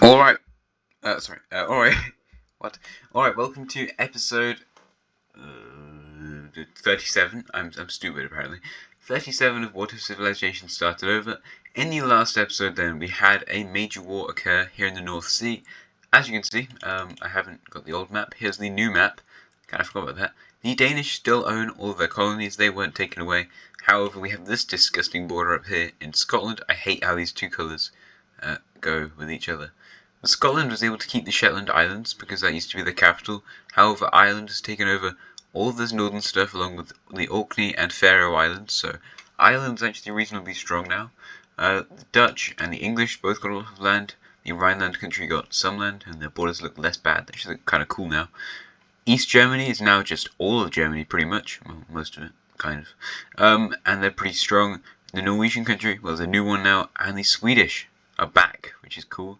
Alright, alright, what? Alright, welcome to episode 37. I'm stupid apparently. 37 of What If Civilization Started Over. In the last episode then, we had a major war occur here in the North Sea. As you can see, I haven't got the old map. Here's the new map. Kind of forgot about that. The Danish still own all of their colonies. They weren't taken away. However, we have this disgusting border up here in Scotland. I hate how these two colours go with each other. Scotland was able to keep the Shetland Islands because that used to be the capital. However, Ireland has taken over all of this northern stuff along with the Orkney and Faroe Islands, so Ireland's actually reasonably strong now. The Dutch and the English both got a lot of land. The Rhineland country got some land, and their borders look less bad. They actually look kind of cool now. East Germany is now just all of Germany, pretty much. Well, most of it, kind of. And they're pretty strong. The Norwegian country, well, there's a new one now, and the Swedish are back, which is cool.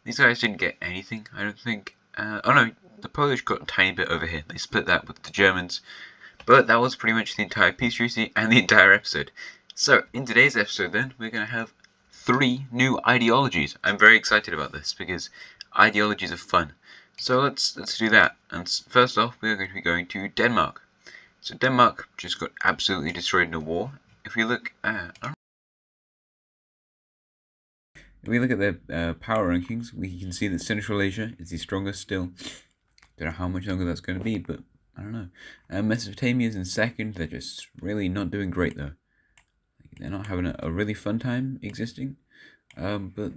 These guys didn't get anything, I don't think. Oh no, the Polish got a tiny bit over here. They split that with the Germans. But that was pretty much the entire peace treaty and the entire episode. So, in today's episode then, we're going to have 3 new ideologies. I'm very excited about this because ideologies are fun. So let's do that. And first off, we're going to be going to Denmark. So Denmark just got absolutely destroyed in a war. If we look at... If we look at the power rankings, we can see that Central Asia is the strongest still. Don't know how much longer that's going to be, but I don't know. Mesopotamia is in second. They're just really not doing great, though. They're not having a really fun time existing, but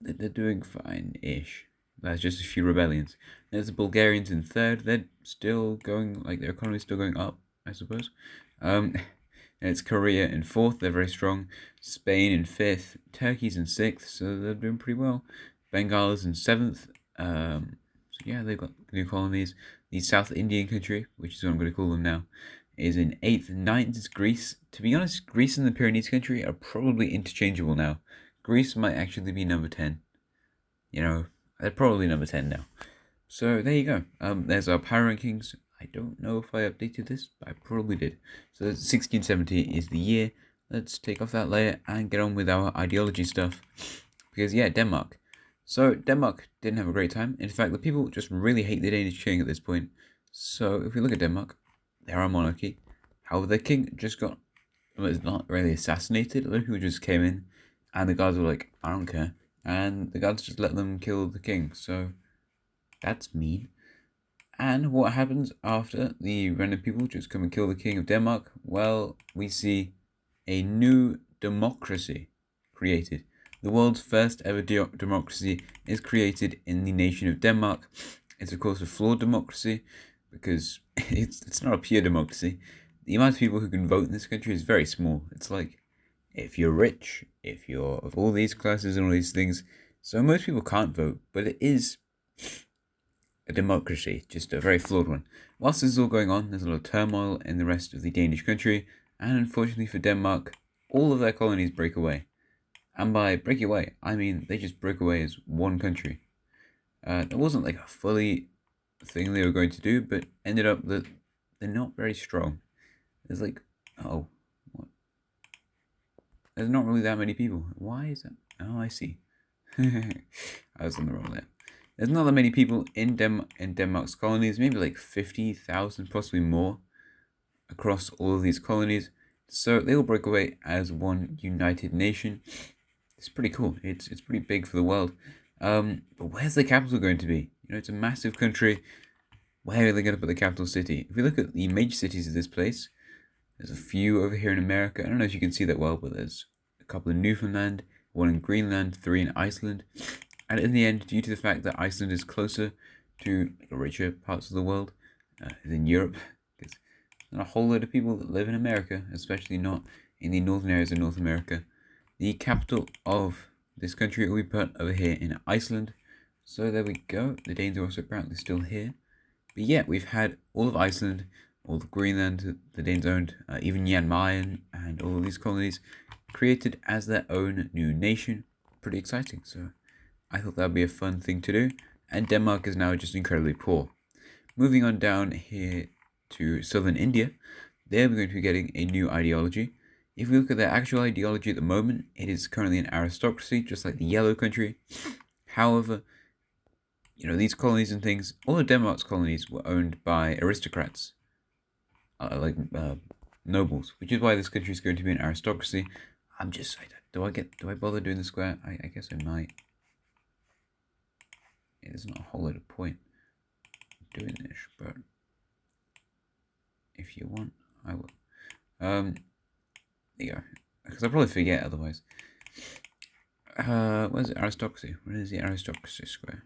they're doing fine-ish. There's just a few rebellions. There's the Bulgarians in third. They're still going, like, their economy's still going up, I suppose. And it's Korea in fourth, they're very strong. Spain in fifth, Turkey's in sixth, so they're doing pretty well. Bengal is in seventh, so yeah, they've got new colonies. The South Indian country, which is what I'm going to call them now, is in eighth. Ninth is Greece. To be honest, Greece and the Pyrenees country are probably interchangeable now. Greece might actually be number 10. You know, they're probably number 10 now. So there you go. There's our power rankings. I don't know if I updated this, but I probably did. So 1670 is the year. Let's take off that layer and get on with our ideology stuff. Because yeah, Denmark. So Denmark didn't have a great time. In fact, the people just really hate the Danish king at this point. So if we look at Denmark, they're a monarchy. However, their king just got, well, it's not really assassinated. A lot of people just came in and the guards were like, I don't care. And the guards just let them kill the king. So that's mean. And what happens after the random people just come and kill the king of Denmark? Well, we see a new democracy created. The world's first ever democracy is created in the nation of Denmark. It's of course a flawed democracy because it's not a pure democracy. The amount of people who can vote in this country is very small. It's like if you're rich, if you're of all these classes and all these things. So most people can't vote, but it is a democracy, just a very flawed one. Whilst this is all going on, there's a lot of turmoil in the rest of the Danish country, and unfortunately for Denmark, all of their colonies break away. And by break away, I mean they just broke away as one country. It wasn't like a fully thing they were going to do, but ended up that they're not very strong. There's like, what? There's not really that many people. Why is that? Oh, I see. I was on the wrong there. There's not that many people in Denmark's colonies, maybe like 50,000, possibly more, across all of these colonies. So they all break away as one united nation. It's pretty cool. It's pretty big for the world. But where's the capital going to be? You know, it's a massive country. Where are they going to put the capital city? If we look at the major cities of this place, there's a few over here in America. I don't know if you can see that well, but there's a couple in Newfoundland, 1 in Greenland, 3 in Iceland. And in the end, due to the fact that Iceland is closer to like, richer parts of the world than Europe, because there's not a whole lot of people that live in America, especially not in the northern areas of North America. The capital of this country will be put over here in Iceland. So there we go. The Danes are also apparently still here. But yeah, we've had all of Iceland, all of Greenland, the Danes owned, even Jan Mayen and all of these colonies created as their own new nation. Pretty exciting. So I thought that would be a fun thing to do, and Denmark is now just incredibly poor. Moving on down here to southern India, there we're going to be getting a new ideology. If we look at their actual ideology at the moment, it is currently an aristocracy, just like the yellow country. However, these colonies and things, all of Denmark's colonies were owned by aristocrats, like nobles, which is why this country is going to be an aristocracy. Do I bother doing the square? I guess I might. There's not a whole lot of point doing this, but if you want, I will. There you go. Because I'll probably forget otherwise. What is it? Aristocracy. What is the aristocracy square?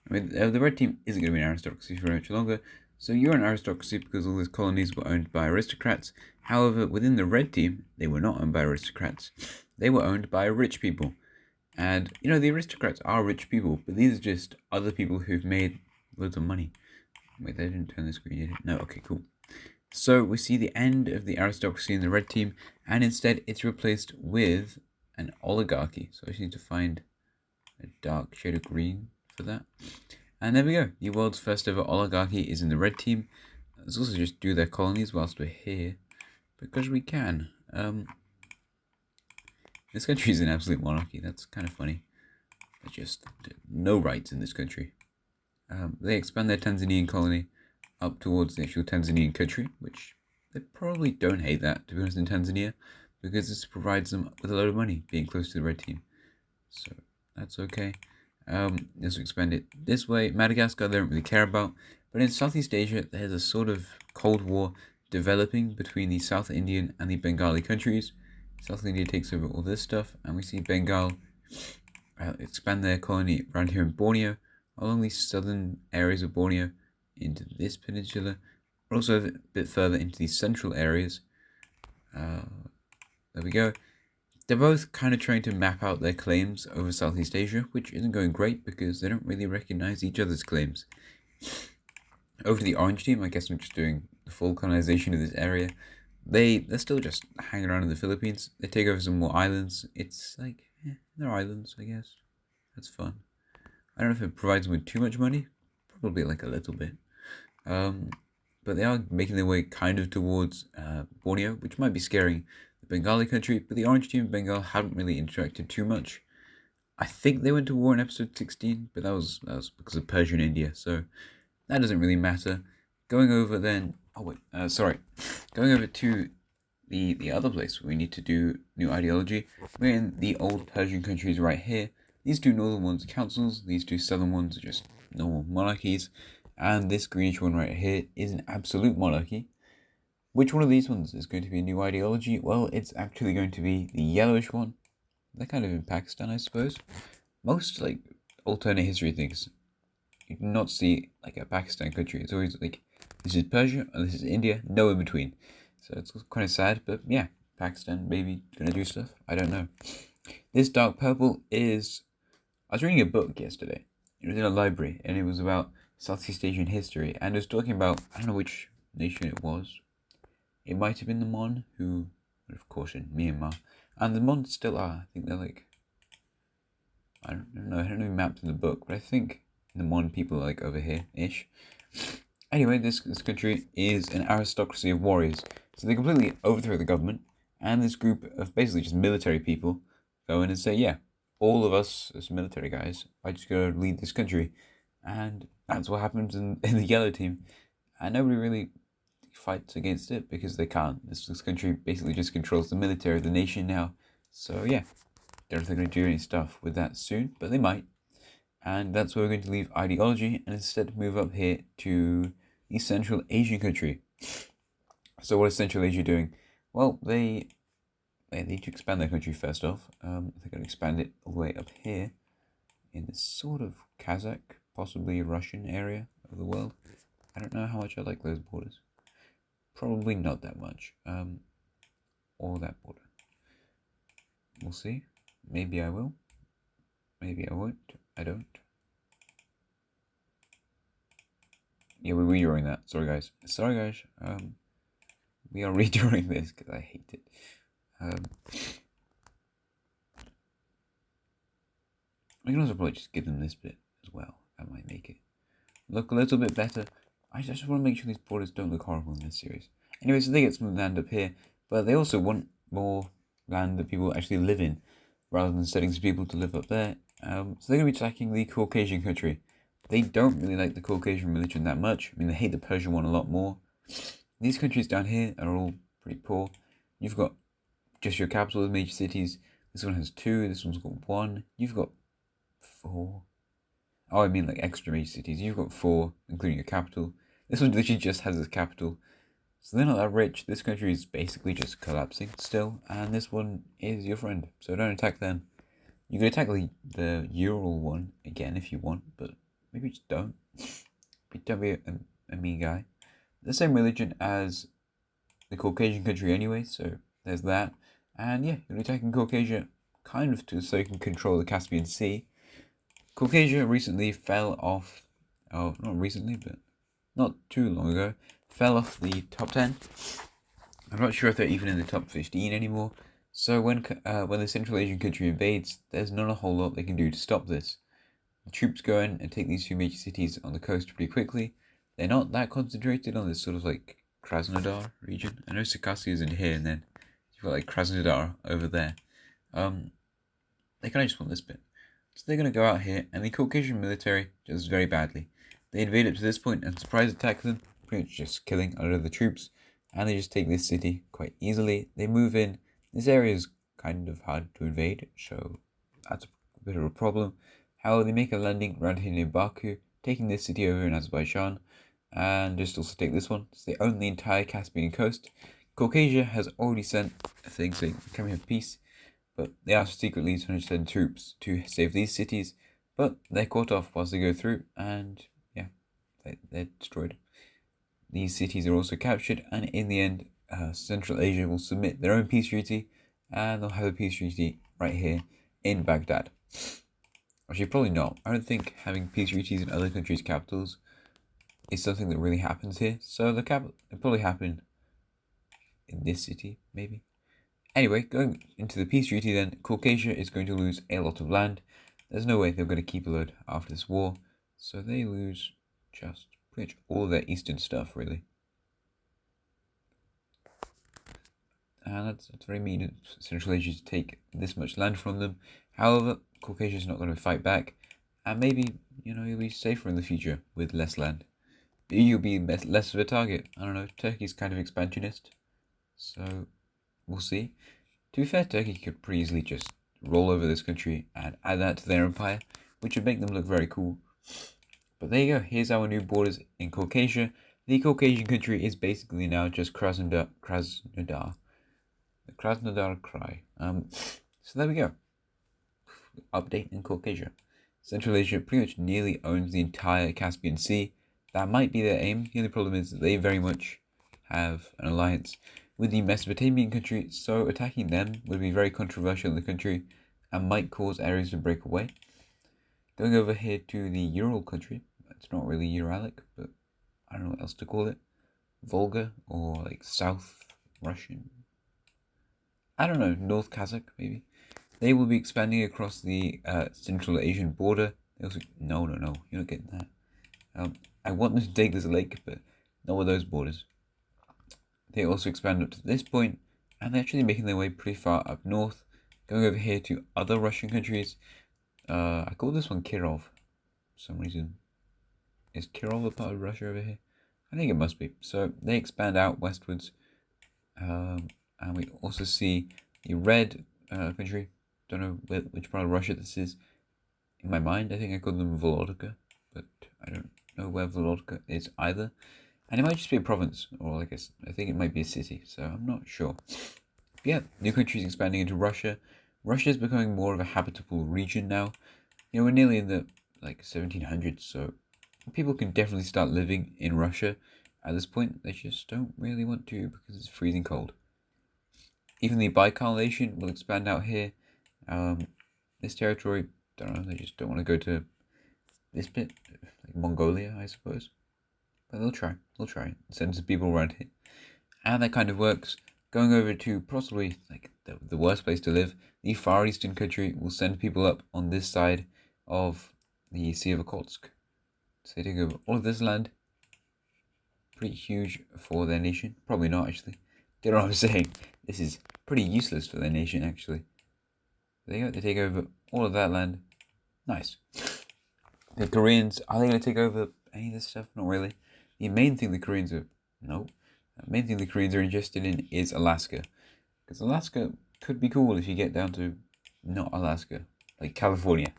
I mean, the red team isn't going to be an aristocracy for much longer, so you're an aristocracy because all these colonies were owned by aristocrats. However, within the red team, they were not owned by aristocrats. They were owned by rich people. And, the aristocrats are rich people, but these are just other people who've made loads of money. Wait, they didn't turn the screen, did it? No, okay, cool. So we see the end of the aristocracy in the red team, and instead it's replaced with an oligarchy. So I just need to find a dark shade of green for that. And there we go. The world's first ever oligarchy is in the red team. Let's also just do their colonies whilst we're here, because we can. This country is an absolute monarchy. That's kind of funny. There's just no rights in this country. They expand their Tanzanian colony up towards the actual Tanzanian country, which they probably don't hate that, to be honest, in Tanzania, because this provides them with a lot of money, being close to the red team. So that's okay. Let's expand it this way. Madagascar, they don't really care about, but in Southeast Asia, there's a sort of Cold War developing between the South Indian and the Bengali countries. South India takes over all this stuff, and we see Bengal expand their colony around here in Borneo, along the southern areas of Borneo, into this peninsula, but also a bit further into the central areas. There we go. They're both kind of trying to map out their claims over Southeast Asia, which isn't going great because they don't really recognize each other's claims. Over the orange team, I guess I'm just doing the full colonization of this area. They're still just hanging around in the Philippines. They take over some more islands. It's like, they're islands, I guess. That's fun. I don't know if it provides them with too much money. Probably like a little bit. But they are making their way kind of towards Borneo, which might be scaring the Bengali country. But the orange team of Bengal haven't really interacted too much. I think they went to war in episode 16, but that was because of Persia and India. So that doesn't really matter. Going over then... Going over to the other place where we need to do new ideology. We're in the old Persian countries right here. These two northern ones are councils. These two southern ones are just normal monarchies. And this greenish one right here is an absolute monarchy. Which one of these ones is going to be a new ideology? Well, it's actually going to be the yellowish one. They're kind of in Pakistan, I suppose. Most, alternate history things, you do not see, a Pakistan country. It's always, this is Persia, and this is India, no in between. So it's kind of sad, but yeah, Pakistan maybe gonna do stuff. I don't know. This dark purple is... I was reading a book yesterday. It was in a library, and it was about Southeast Asian history, and it was talking about, I don't know which nation it was. It might have been the Mon, who, of course, in Myanmar. And the Mon still are. I think they're I don't know mapped in the book, but I think the Mon people are over here-ish. Anyway, this country is an aristocracy of warriors. So they completely overthrow the government, and this group of basically just military people go in and say, yeah, all of us as military guys are just going to lead this country. And that's what happens in the yellow team. And nobody really fights against it because they can't. This country basically just controls the military of the nation now. So yeah, don't think they're going to do any stuff with that soon, but they might. And that's where we're going to leave ideology and instead move up here to the Central Asian country. So what is Central Asia doing? Well, they need to expand their country first off. They're going to expand it all the way up here in this sort of Kazakh, possibly Russian area of the world. I don't know how much I like those borders. Probably not that much. Or that border. We'll see. Maybe I will. Maybe I won't. I don't. Yeah, we're redrawing that. Sorry, guys. We are redrawing this because I hate it. I can also probably just give them this bit as well. That might make it look a little bit better. I just want to make sure these borders don't look horrible in this series. Anyway, so they get some land up here, but they also want more land that people actually live in, rather than setting some people to live up there. So they're going to be attacking the Caucasian country. They don't really like the Caucasian religion that much. I mean, they hate the Persian one a lot more. These countries down here are all pretty poor. You've got just your capital, major cities. This one has 2. This one's got 1. You've got 4. Oh, I mean like extra major cities. You've got 4, including your capital. This one literally just has its capital. So they're not that rich. This country is basically just collapsing still. And this one is your friend. So don't attack them. You can attack the Ural one again if you want, but maybe just don't. Don't be a mean guy. The same religion as the Caucasian country anyway, so there's that. And yeah, you're attacking Caucasia kind of so you can control the Caspian Sea. Caucasia recently fell off, not recently, but not too long ago, fell off the top 10. I'm not sure if they're even in the top 15 anymore. So when the Central Asian country invades, there's not a whole lot they can do to stop this. The troops go in and take these 2 major cities on the coast pretty quickly. They're not that concentrated on this sort of like Krasnodar region. I know Caucasia is in here, and then you've got like Krasnodar over there. They kind of just want this bit. So they're going to go out here, and the Caucasian military does very badly. They invade up to this point and surprise attack them, pretty much just killing a lot of the troops, and they just take this city quite easily. They move in. This area is kind of hard to invade, so that's a bit of a problem. However, they make a landing around here near Baku, taking this city over in Azerbaijan, and just also take this one. So they own the entire Caspian coast. Caucasia has already sent a thing saying, can we have peace? But they are secretly trying to send troops to save these cities, but they're caught off whilst they go through, and yeah, they're destroyed. These cities are also captured, and in the end, Central Asia will submit their own peace treaty, and they'll have a peace treaty right here in Baghdad. Actually, probably not. I don't think having peace treaties in other countries' capitals is something that really happens here. So it'll probably happen in this city, maybe. Anyway, going into the peace treaty then, Caucasia is going to lose a lot of land. There's no way they're going to keep a load after this war. So they lose just pretty much all their eastern stuff, really. And that's very mean of Central Asia to take this much land from them. However, Caucasia is not going to fight back. And maybe, you'll be safer in the future with less land. You'll be less of a target. I don't know, Turkey's kind of expansionist. So, we'll see. To be fair, Turkey could pretty easily just roll over this country and add that to their empire, which would make them look very cool. But there you go, here's our new borders in Caucasia. The Caucasian country is basically now just Krasnodar. The Krasnodar Krai. So there we go. Update in Caucasia. Central Asia pretty much nearly owns the entire Caspian Sea. That might be their aim. The only problem is that they very much have an alliance with the Mesopotamian country, so attacking them would be very controversial in the country and might cause areas to break away. Going over here to the Ural country, it's not really Uralic, but I don't know what else to call it. Volga, or like South Russian. I don't know, North Kazakh maybe. They will be expanding across the Central Asian border. They also, no, you're not getting that. I want them to take this lake, but not with those borders. They also expand up to this point, and they're actually making their way pretty far up north, going over here to other Russian countries. I call this one Kirov, for some reason. Is Kirov a part of Russia over here? I think it must be. So they expand out westwards, and we also see the red country. Don't know which part of Russia this is. In my mind, I think I called them Volodka, but I don't know where Volodka is either. And it might just be a province, or I think it might be a city, so I'm not sure. But yeah, new countries expanding into Russia. Russia is becoming more of a habitable region now. We're nearly in the 1700s, so people can definitely start living in Russia. At this point, they just don't really want to because it's freezing cold. Even the Baikal nation will expand out here. This territory, don't know, they just don't want to go to this bit, like Mongolia, I suppose. But they'll try, send some people around here. And that kind of works. Going over to possibly the worst place to live, the Far Eastern country will send people up on this side of the Sea of Okhotsk. So they take over all of this land. Pretty huge for their nation. Probably not, actually. Do you know what I'm saying? This is pretty useless for their nation, actually. There you go, they take over all of that land. Nice. The Koreans, are they going to take over any of this stuff? Not really. The main thing the Koreans are... No. The main thing the Koreans are interested in is Alaska. Because Alaska could be cool if you get down to not Alaska. Like California.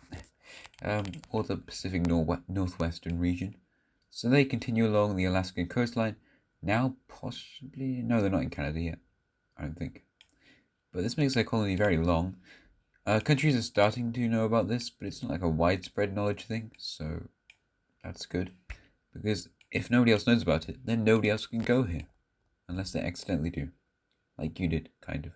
Or the Pacific Northwestern region. So they continue along the Alaskan coastline. Now, possibly... No, they're not in Canada yet. I don't think. But this makes their colony very long. Countries are starting to know about this, but it's not like a widespread knowledge thing, so that's good. Because if nobody else knows about it, then nobody else can go here. Unless they accidentally do. Like you did, kind of.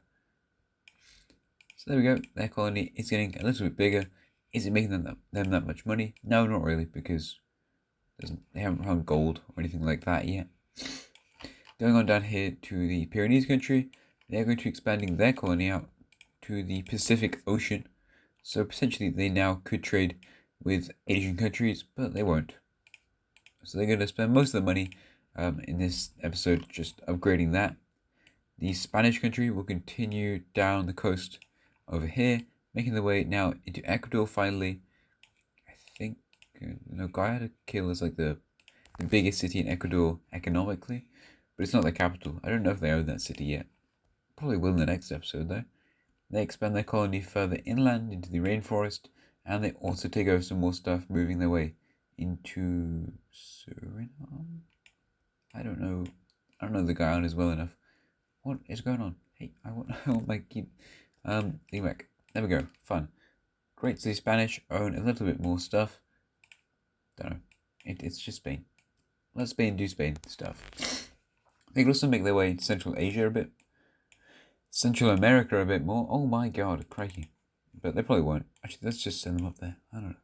So there we go, their colony is getting a little bit bigger. Is it making them that much money? No, not really, because they haven't found gold or anything like that yet. Going on down here to the Pyrenees country, they're going to be expanding their colony out to the Pacific Ocean. So potentially they now could trade with Asian countries, but they won't. So they're going to spend most of the money in this episode just upgrading that. The Spanish country will continue down the coast over here, making their way now into Ecuador finally. I think Guayaquil is like the biggest city in Ecuador economically, but it's not the capital. I don't know if they own that city yet. Probably will in the next episode though. They expand their colony further inland into the rainforest, and they also take over some more stuff, moving their way into Suriname. I don't know the Guyanas well enough. What is going on? Hey, I want my keep thing back. There we go. Fun. Great. So the Spanish own a little bit more stuff. Don't know. It's just Spain. Let Spain do Spain stuff. They can also make their way into Central Asia a bit. Central America a bit more. Oh my god, crikey. But they probably won't. Actually, let's just send them up there. I don't know.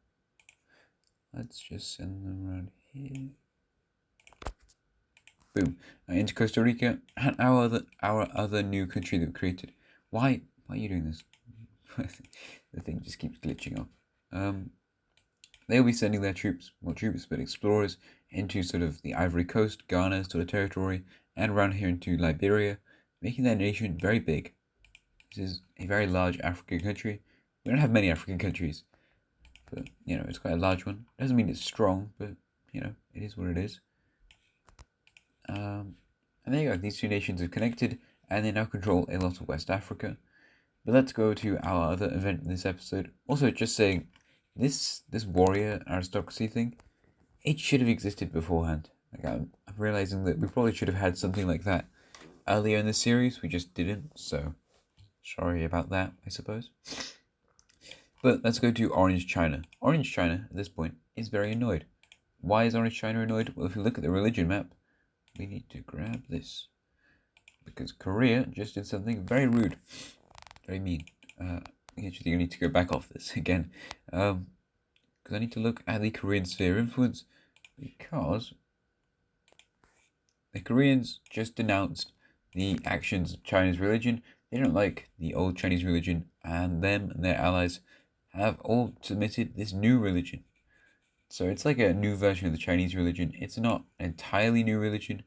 Let's just send them around here. Boom. Into Costa Rica and our other new country that we created. Why are you doing this? The thing just keeps glitching off. They'll be sending their troops, not troops, but explorers, into sort of the Ivory Coast, Ghana sort of territory, and around here into Liberia, making their nation very big. This is a very large African country. We don't have many African countries, but, it's quite a large one. Doesn't mean it's strong, but, it is what it is. And there you go. These two nations are connected, and they now control a lot of West Africa. But let's go to our other event in this episode. Also, just saying, this warrior aristocracy thing, it should have existed beforehand. Like I'm realizing that we probably should have had something like that earlier in the series. We just didn't, so sorry about that, I suppose. But let's go to Orange China. Orange China, at this point, is very annoyed. Why is Orange China annoyed? Well, if you look at the religion map, we need to grab this. Because Korea just did something very rude. Very mean. Actually, you need to go back off this again. Because I need to look at the Korean sphere of influence. Because the Koreans just denounced the actions of China's religion. They don't like the old Chinese religion, and them and their allies have all submitted this new religion. So it's like a new version of the Chinese religion. It's not an entirely new religion.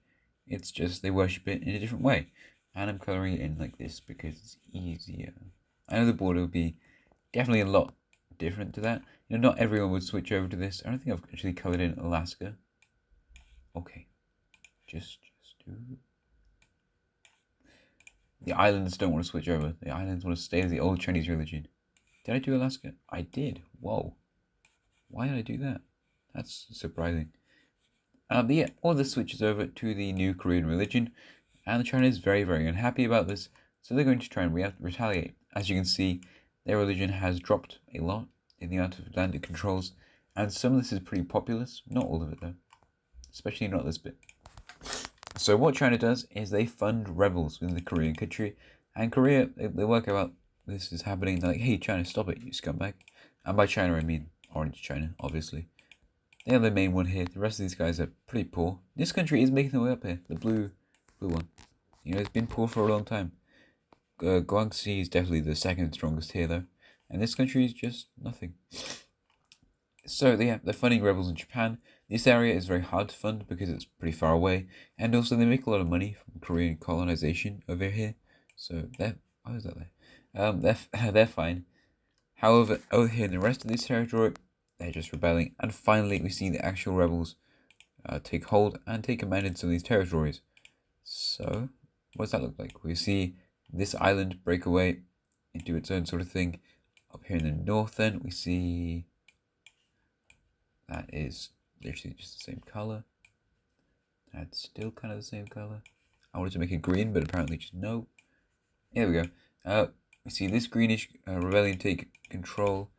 It's just they worship it in a different way. And I'm colouring it in like this because it's easier. I know the border would be definitely a lot different to that. Not everyone would switch over to this. I don't think I've actually coloured in Alaska. Okay. Just do... The islands don't want to switch over. The islands want to stay with the old Chinese religion. Did I do Alaska? I did. Whoa. Why did I do that? That's surprising. But yeah, all this switches over to the new Korean religion, and China is very, very unhappy about this, so they're going to try and retaliate. As you can see, their religion has dropped a lot in the amount of land it controls, and some of this is pretty populous, not all of it though, especially not this bit. So what China does is they fund rebels within the Korean country, and Korea, they work out this is happening, they're like, hey China, stop it, you scumbag. And by China I mean Orange China, obviously. They have their main one here. The rest of these guys are pretty poor. This country is making their way up here. The blue one. It's been poor for a long time. Guangxi is definitely the second strongest here, though. And this country is just nothing. So, they're funding rebels in Japan. This area is very hard to fund because it's pretty far away. And also, they make a lot of money from Korean colonization over here. So, why is that there? They're fine. However, over here in the rest of this territory, they're just rebelling. And finally, we see the actual rebels take hold and take command in some of these territories. So, what does that look like? We see this island break away into its own sort of thing. Up here in the north, then, we see that is literally just the same color. That's still kind of the same color. I wanted to make it green, but apparently just no. Here we go. We see this greenish rebellion take control.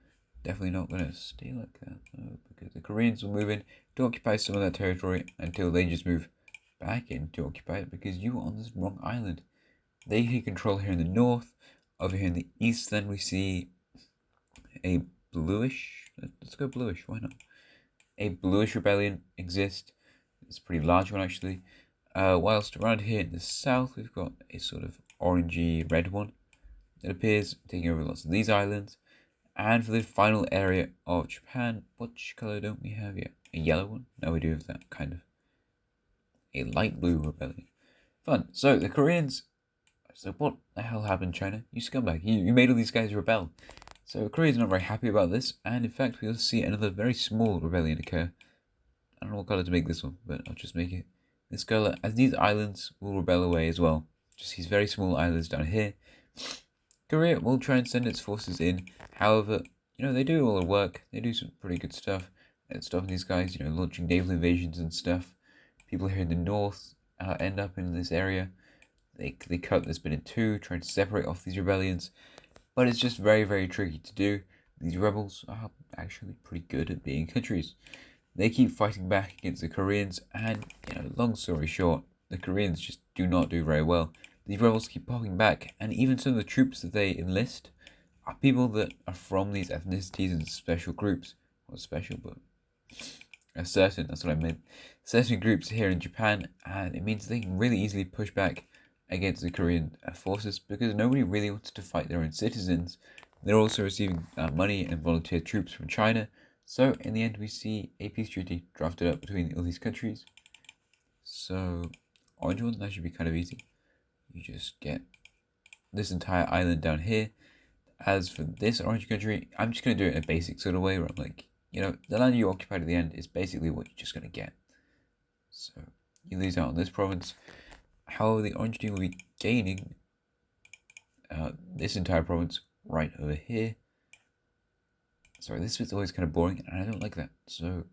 Definitely not going to stay like that, though, because the Koreans will move in to occupy some of that territory until they just move back in to occupy it, because you are on this wrong island. They take control here in the north. Over here in the east, then we see a bluish. Let's go bluish. Why not? A bluish rebellion exist. It's a pretty large one, actually. Whilst around here in the south, we've got a sort of orangey red one that appears, taking over lots of these islands. And for the final area of Japan, which color don't we have yet? A yellow one? No, we do have that, kind of. A light blue rebellion. Fun. So, the Koreans... So, what the hell happened, China? You scumbag. You made all these guys rebel. So, Korea's not very happy about this, and in fact, we'll see another very small rebellion occur. I don't know what color to make this one, but I'll just make it this color, as these islands will rebel away as well. Just these very small islands down here. Korea will try and send its forces in. However, they do all the work. They do some pretty good stuff at stopping these guys, launching naval invasions and stuff. People here in the north end up in this area. They cut this bit in two, trying to separate off these rebellions. But it's just very, very tricky to do. These rebels are actually pretty good at being countries. They keep fighting back against the Koreans, and, long story short, the Koreans just do not do very well. These rebels keep popping back, and even some of the troops that they enlist are people that are from these ethnicities and special groups. Not special, but that's what I meant. Certain groups here in Japan, and it means they can really easily push back against the Korean forces, because nobody really wants to fight their own citizens. They're also receiving money and volunteer troops from China. So, in the end, we see a peace treaty drafted up between all these countries. So, orange one, that should be kind of easy. You just get this entire island down here. As for this orange country, I'm just going to do it in a basic sort of way, where I'm like, the land you occupied at the end is basically what you're just going to get. So, you lose out on this province. However, the orange team will be gaining this entire province right over here. Sorry, this bit's always kind of boring, and I don't like that. So,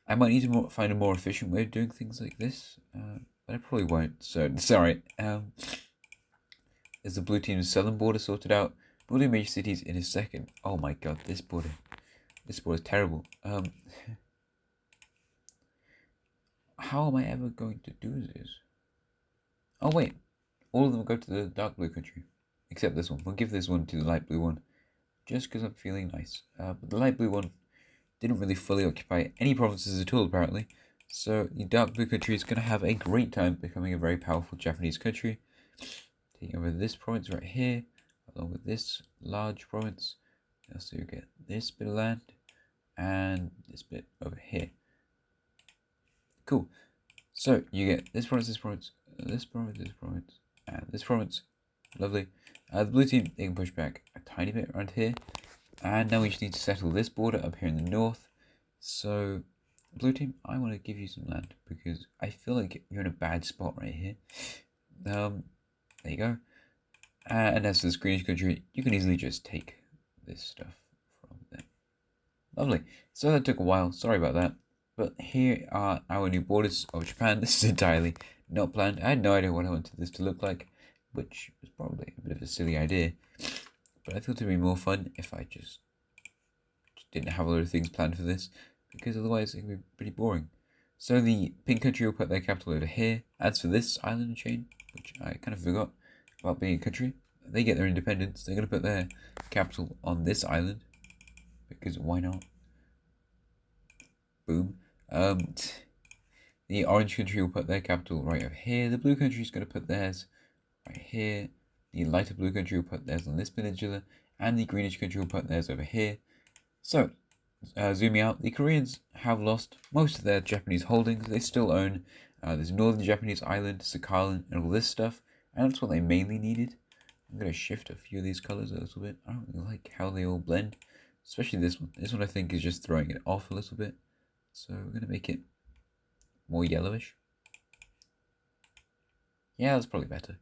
I might need to find a more efficient way of doing things like this, but I probably won't. So, sorry. Is the blue team's southern border sorted out? Building major cities in a second. Oh my god, this border is terrible. How am I ever going to do this? Oh wait, all of them go to the dark blue country, except this one. We'll give this one to the light blue one, just because I'm feeling nice. But the light blue one didn't really fully occupy any provinces at all, apparently. So the dark blue country is going to have a great time becoming a very powerful Japanese country. Taking over this province right here, along with this large province. So you get this bit of land, and this bit over here. Cool. So you get this province, this province, this province, this province, and this province. Lovely. The blue team, they can push back a tiny bit around here. And now we just need to settle this border up here in the north. So, blue team, I want to give you some land, because I feel like you're in a bad spot right here. There you go. And as for this greenish country, you can easily just take this stuff from there. Lovely. So that took a while. Sorry about that. But here are our new borders of Japan. This is entirely not planned. I had no idea what I wanted this to look like, which was probably a bit of a silly idea. But I thought it would be more fun if I just didn't have a lot of things planned for this, because otherwise it would be pretty boring. So the pink country will put their capital over here. As for this island chain, which I kind of forgot about being a country, they get their independence. They're going to put their capital on this island, because why not? Boom. The orange country will put their capital right over here. The blue country is going to put theirs right here. The lighter blue country will put theirs on this peninsula, and the greenish country will put theirs over here. So, zooming out, the Koreans have lost most of their Japanese holdings. They still own this northern Japanese island, Sakhalin, and all this stuff, and that's what they mainly needed. I'm going to shift a few of these colors a little bit. I don't really like how they all blend, Especially this one. This one I think is just throwing it off a little bit. So we're going to make it more yellowish. Yeah, that's probably better.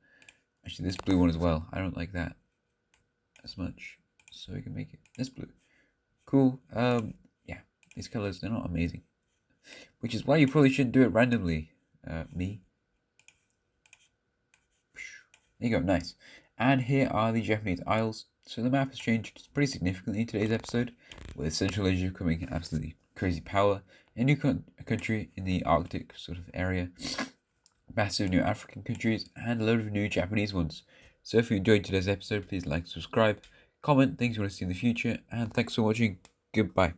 Actually, this blue one as well. I don't like that as much. So we can make it this blue. Cool. Yeah, these colors, they're not amazing. Which is why you probably shouldn't do it randomly. Me. There you go, nice. And here are the Japanese Isles. So the map has changed pretty significantly in today's episode, with Central Asia becoming absolutely crazy power, a new country in the Arctic sort of area, massive new African countries, and a load of new Japanese ones. So if you enjoyed today's episode, please like, subscribe, comment things you want to see in the future, and thanks for watching. Goodbye.